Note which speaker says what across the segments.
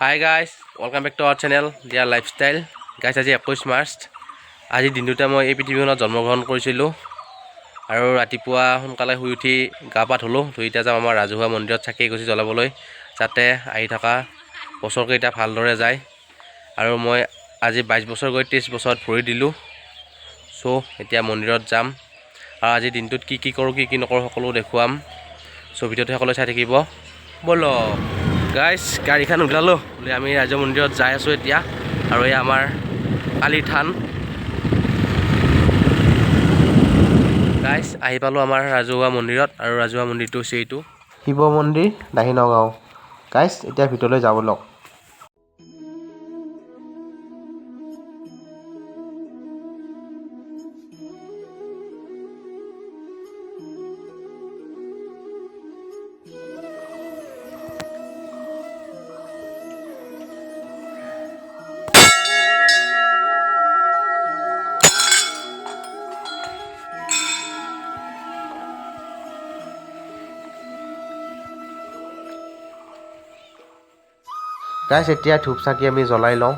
Speaker 1: High guys, welcome back to our channel dear lifestyle. Guys আজি 21 March. আজি দিনটোতে মই এই পৃথিৱীখনত জন্মগ্ৰহণ কৰিছিলোঁ আৰু ৰাতিপুৱা সোনকালে শুই উঠি গা পা ধুলোঁ। এতিয়া যাম আমাৰ ৰাজহুৱা মন্দিৰত চাকি এগছি জ্বলাবলৈ, যাতে আহি থকা বছৰকেইটা ভালদৰে যায়। আৰু মই আজি 22 বছৰ গৈ 23 বছৰত ভৰি দিলোঁ। চ' এতিয়া মন্দিৰত যাম আৰু আজি দিনটোত কি কি কৰোঁ কি কি নকৰোঁ সকলো দেখুৱাম। চ' ভিডিঅ'টো সকলোৱে চাই থাকিব। ব'লক গাইজ, গাড়ীখন ওলালোঁ বুলি আমি ৰাজ্য মন্দিৰত যাই আছোঁ এতিয়া। আৰু এই আমাৰ কালী থান। গাইজ আহি পালোঁ আমাৰ ৰাজহুৱা মন্দিৰত, আৰু ৰাজহুৱা মন্দিৰটো হৈছে এইটো শিৱ মন্দিৰ, দাহি নগাঁও। গাইজ এতিয়া ভিতৰলৈ যাব লওক। গাইজ এতিয়া ধূপ চাকি আমি জ্বলাই লওঁ।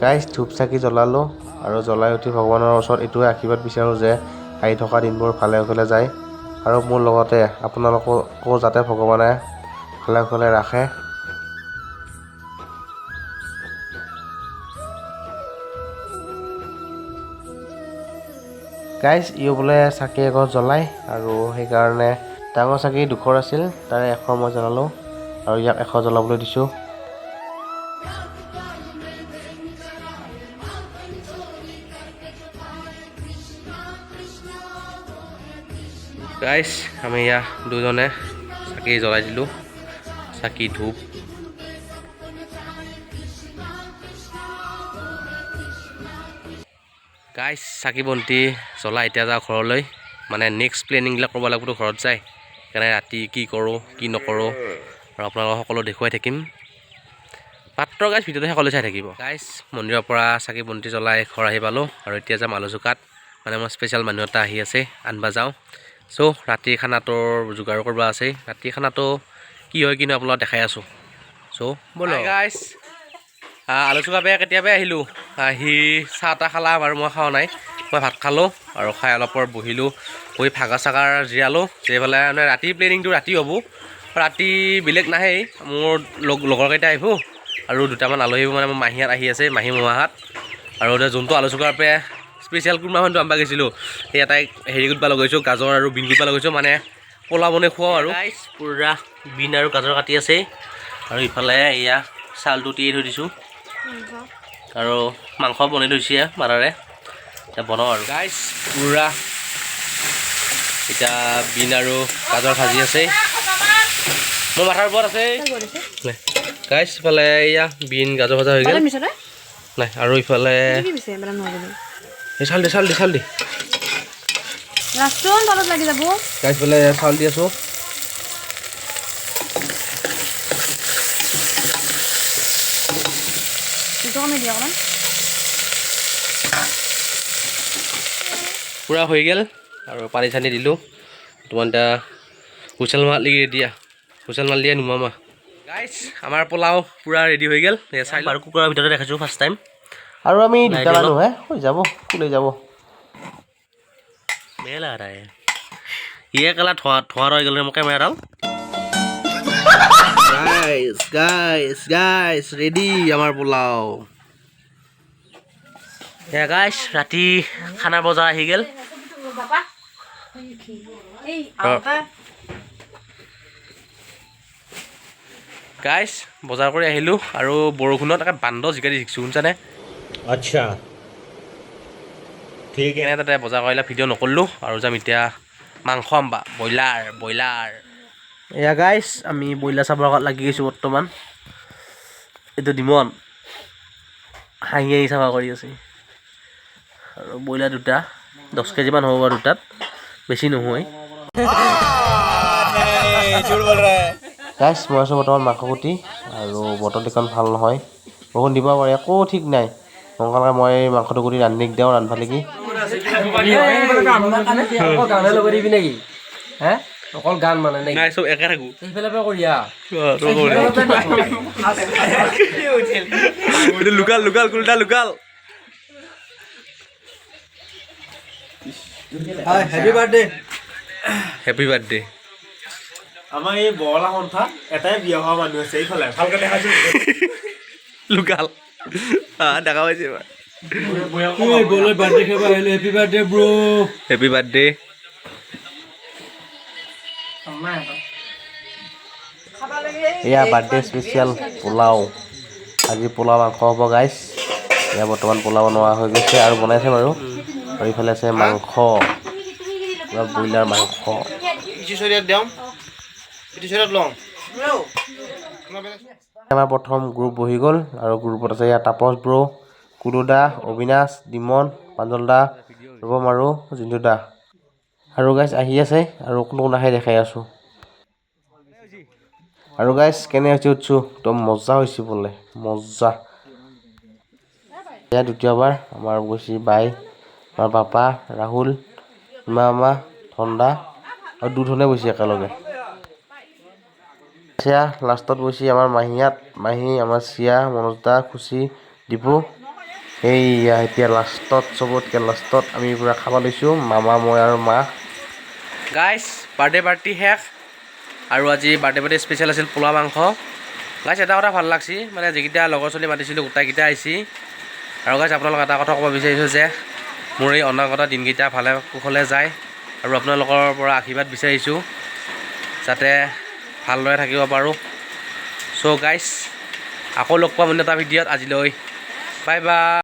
Speaker 1: গাইজ ধূপ চাকি জ্বলালোঁ আৰু জ্বলাই উঠি ভগৱানৰ ওচৰত এইটোৱে আশীৰ্বাদ বিচাৰোঁ যে আহি থকা দিনবোৰ ভালে কুশলে যায়, আৰু মোৰ লগতে আপোনালোককো যাতে ভগৱানে ভালে কুশলে ৰাখে। গাইজ ইও বোলে চাকি এগছ জ্বলাই, আৰু সেইকাৰণে ডাঙৰ চাকি 200 আছিল, তাৰে 100 মই জ্বলালোঁ আৰু ইয়াক 100 জ্বলাবলৈ দিছোঁ। গাইজ আমি ইয়াত দুজনে চাকি জ্বলাই দিলোঁ, চাকি ধূপ। গাইজ চাকি বন্তি জ্বলাই এতিয়া যাওঁ ঘৰলৈ, মানে নেক্সট প্লেনিংবিলাক কৰিব লাগিবতো ঘৰত যায়। সেইকাৰণে ৰাতি কি কৰোঁ কি নকৰোঁ আৰু আপোনালোকক সকলো দেখুৱাই থাকিম। মাত্ৰ গাইজ ভিডিঅ'টো সকলোৱে চাই থাকিব। গাইজ মন্দিৰৰ পৰা চাকি বন্তি জ্বলাই ঘৰ আহি পালোঁ, আৰু এতিয়া যাম আলু চুকাত। মানে মোৰ স্পেচিয়েল মানুহ এটা আহি আছে, আনব যাওঁ। চ' ৰাতিৰ খানাটোৰ যোগাৰ কৰিব আছে। ৰাতিৰ খানাটো কি হয় কিন্তু আপোনালোকক দেখাই আছোঁ। চ' ব'ল গাইজ, আলু চুকা বেয়া কেতিয়াবাই আহিলোঁ। আহি চাহ তাহ খালা, বাৰু মই খোৱা নাই। মই ভাত খালোঁ আৰু খাই অলপ পৰ বহিলোঁ, বহি ভাগৰ চাগাৰ জিৰালোঁ। এইফালে মানে ৰাতিৰ প্লেনিংটো ৰাতি হ'ব। ৰাতি বেলেগ নাহেই, মোৰ লগৰকেইটা আহিব আৰু দুটামান আলহী আহিব। মানে মোৰ মাহীহঁত আহি আছে, মাহী মোমাহঁত। আৰু এতিয়া যোনটো আলু চুকাৰ পৰা স্পেচিয়েল কোনোবাখনটো আনবা গৈছিলোঁ, সেই এটাই হেৰি কৰিব লগাইছোঁ, গাজৰ আৰু বিন কৰিব লগাইছোঁ, মানে পোলাও বনাই খুৱাওঁ। আৰু পূৰা বিন আৰু গাজৰ কাটি আছে, আৰু ইফালে এয়া চাউলটো তিয়াই থৈ দিছোঁ, আৰু মাংস বনাই থৈছে মাৰাৰে। এতিয়া বনাওঁ আৰু গাইজ পূৰা এতিয়া বিন আৰু গাজৰ ভাজি আছে, মোৰ মাথাৰ ওপৰত আছে। গাইজ ইফালে এয়া বিন গাজৰ ভাজা হৈ গ'ল নাই, আৰু ইফালে চাউল দি গাইজ ইফালে চাউল দি আছোঁ। পূৰা হৈ গ'ল, আৰু পানী চানী দিলোঁ। তোমাৰ এতিয়া হুইচেল মাৰিলি দিয়া, হুইচেল মাৰি দিয়া নুমামা। গাইজ আমাৰ পোলাও পূৰা ৰেডি হৈ গ'ল। চাই বাৰু কুকুৰাৰ ভিতৰতে দেখাইছোঁ ফাৰ্ষ্ট টাইম। আৰু আমি দুটা মানুহে হৈ যাব, কোলাই যাব বেলা ৰায় ইয়ে কেলা ধোঁৱা ৰৈ গ'ল মোৰ কেমেৰাডাল। গাইজ ৰেডি আমাৰ পোলাও। গাইজ ৰাতি খানাৰ বজাৰ আহি গ'ল। গাইজ বজাৰ কৰি আহিলোঁ, আৰু বৰষুণত একে বান্দৰ জিকাই দি শিকিছোঁ, শুনছানে?
Speaker 2: अच्छा
Speaker 1: এনে তাতে বজাৰ কৰিলে ভিডিঅ' নকৰিলোঁ আৰু যাম এতিয়া মাংস আনবা ব্ৰইলাৰ এয়া গাইছ আমি ব্ৰইলাৰ চাবৰ লাগি গৈছোঁ বৰ্তমান এইটো ডিমন হাঁহি চাফা কৰি আছে আৰু ব্ৰইলাৰ দুটা 10 কেজিমান হ'ব বাৰু দুটাত বেছি নহয় গাইছ মই আছোঁ বৰ্তমান মাংসকুটি আৰু বতৰ দেখোন ভাল নহয় বৰষুণ দিব পাৰে একো ঠিক নাই সোনকালে মই মাংসটো কুটি ৰান্ধিক দিওঁ ৰান্ধবা লাগি
Speaker 2: অকল গান মানে
Speaker 1: নাই চব একে থাকোঁ
Speaker 2: সেইফালে পৰা কৰিয়া
Speaker 1: লোকাল কুলটা লোকাল হেপী বাৰ্থডে
Speaker 3: আমাৰ এই বৰলা সন্থা এটাই বিয়া হোৱা মানুহ আছে এইফালে ভালকে দেখাইছো
Speaker 1: লোকাল দেখা পাইছে
Speaker 2: বাৰ্থডে খাব আহিলো হেপী বাৰ্থডে ব্ৰ
Speaker 1: হেপী বাৰ্থডে এয়া বাৰ্থডে স্পেচিয়েল পোলাও আজি পোলাও মাংস হ'ব গাইছ এয়া বৰ্তমান পোলাও বনোৱা হৈ গৈছে আৰু বনাইছে বাৰু আৰু ইফালে আছে মাংস ব্ৰইলাৰ মাংস আমাৰ প্ৰথম গ্ৰুপ বহি গ'ল আৰু গ্ৰুপত আছে ইয়াত তাপস ব্ৰ কুলু দা অবিনাশ ডিমন প্ৰাঞ্জল দা ৰূপম আৰু জিন্তু দা আৰু গাইছ আহি আছে আৰু কোনো নাহে দেখাই আছোঁ আৰু গাইছ কেনে হৈছে উঠছোঁ একদম মজা হৈছে বোলে মজা এয়া দ্বিতীয়বাৰ আমাৰ গৈছে বাই আমাৰ পাপা ৰাহুল মামা ধন্দা আৰু দুধনে বৈছে একেলগে চিয়া লাষ্টত বৈছে আমাৰ মাহী আমাৰ চিয়া মনোজ দা খুচি ডিপু এইয়া এতিয়া লাষ্টত চবতকৈ লাষ্টত আমি পূৰা খাব লৈছোঁ মামা মই আৰু মা গাইছ বাৰ্থডে পাৰ্টি শেষ আৰু আজি বাৰ্থডে স্পেচিয়েল আছিল পোলা মাংস গাইছ এটা কথা ভাল লাগছি মানে যিকেইটা লগৰ ছোৱালী মাতিছিলোঁ গোটাইকেইটা আহিছে আৰু গাইছ আপোনালোকক এটা কথা ক'ব বিচাৰিছোঁ যে মোৰ এই অনাগত দিনকেইটা ভালে কুশলে যায় আৰু আপোনালোকৰ পৰা আশীৰ্বাদ বিচাৰিছোঁ যাতে ভালদৰে থাকিব পাৰোঁ চ' গাইছ আকৌ লগ পাম অন্য এটা ভিডিঅ'ত আজিলৈ বাই বাই